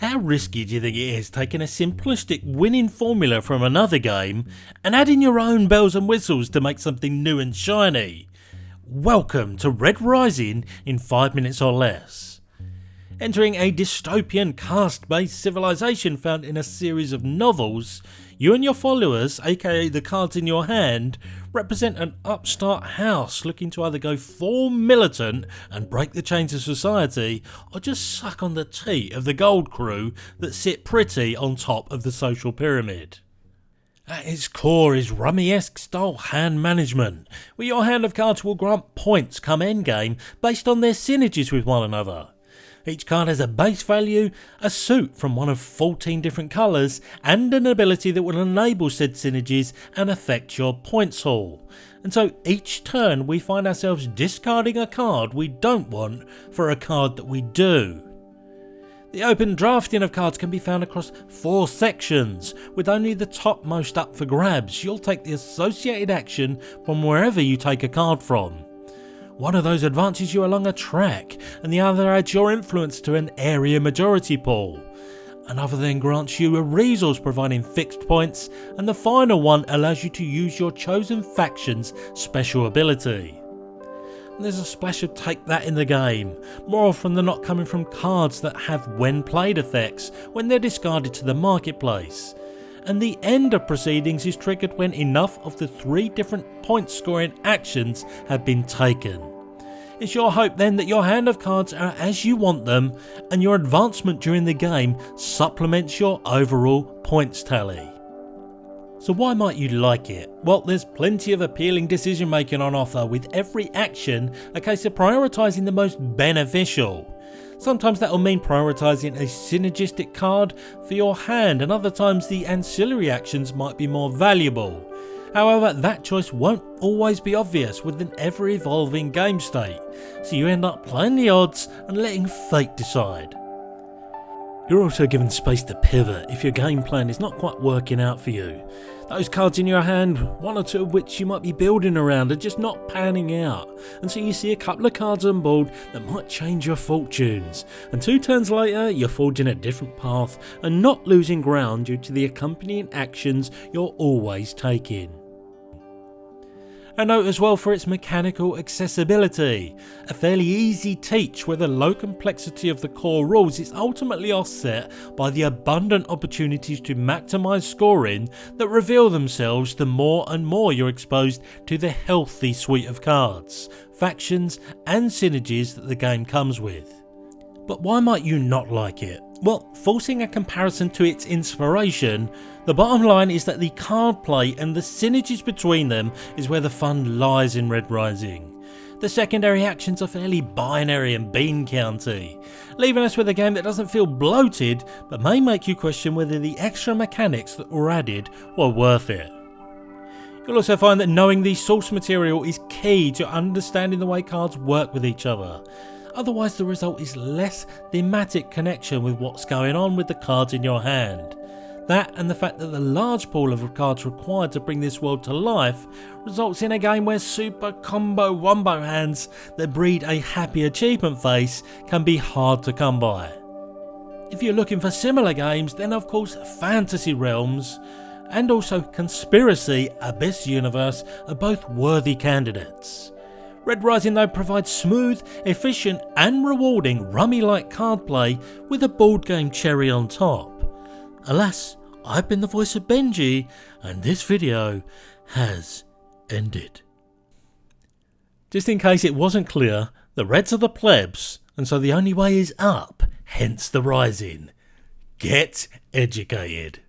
How risky do you think it is taking a simplistic winning formula from another game and adding your own bells and whistles to make something new and shiny? Welcome to Red Rising in 5 minutes or less. Entering a dystopian caste-based civilization found in a series of novels, you and your followers, aka the cards in your hand, represent an upstart house looking to either go full militant and break the chains of society, or just suck on the teat of the gold crew that sit pretty on top of the social pyramid. At its core is Rummy-esque style hand management, where your hand of cards will grant points come endgame based on their synergies with one another. Each card has a base value, a suit from one of 14 different colours, and an ability that will enable said synergies and affect your points haul. And so each turn we find ourselves discarding a card we don't want for a card that we do. The open drafting of cards can be found across 4 sections, with only the topmost up for grabs. You'll take the associated action from wherever you take a card from. One of those advances you along a track, and the other adds your influence to an area majority pool. Another then grants you a resource providing fixed points, and the final one allows you to use your chosen faction's special ability. And there's a splash of take that in the game, more often than not coming from cards that have when played effects when they're discarded to the marketplace. And the end of proceedings is triggered when enough of the 3 different point scoring actions have been taken. It's your hope then that your hand of cards are as you want them, and your advancement during the game supplements your overall points tally. So why might you like it? Well, there's plenty of appealing decision making on offer, with every action a case of prioritising the most beneficial. Sometimes that will mean prioritising a synergistic card for your hand, and other times the ancillary actions might be more valuable. However, that choice won't always be obvious with an ever evolving game state, so you end up playing the odds and letting fate decide. You're also given space to pivot if your game plan is not quite working out for you. Those cards in your hand, 1 or 2 of which you might be building around, are just not panning out, and so you see a couple of cards on board that might change your fortunes, and 2 turns later you're forging a different path and not losing ground due to the accompanying actions you're always taking. A note as well for its mechanical accessibility. A fairly easy teach where the low complexity of the core rules is ultimately offset by the abundant opportunities to maximise scoring that reveal themselves the more and more you're exposed to the healthy suite of cards, factions and synergies that the game comes with. But why might you not like it? Well, forcing a comparison to its inspiration, the bottom line is that the card play and the synergies between them is where the fun lies in Red Rising. The secondary actions are fairly binary and bean county, leaving us with a game that doesn't feel bloated but may make you question whether the extra mechanics that were added were worth it. You'll also find that knowing the source material is key to understanding the way cards work with each other. Otherwise the result is less thematic connection with what's going on with the cards in your hand. That, and the fact that the large pool of cards required to bring this world to life results in a game where super combo wombo hands that breed a happy achievement face can be hard to come by. If you're looking for similar games, then of course Fantasy Realms and also Conspiracy Abyss Universe are both worthy candidates. Red Rising though provides smooth, efficient and rewarding rummy-like card play with a board game cherry on top. Alas, I've been the voice of Benji, and this video has ended. Just in case it wasn't clear, the Reds are the plebs, and so the only way is up, hence the rising. Get educated.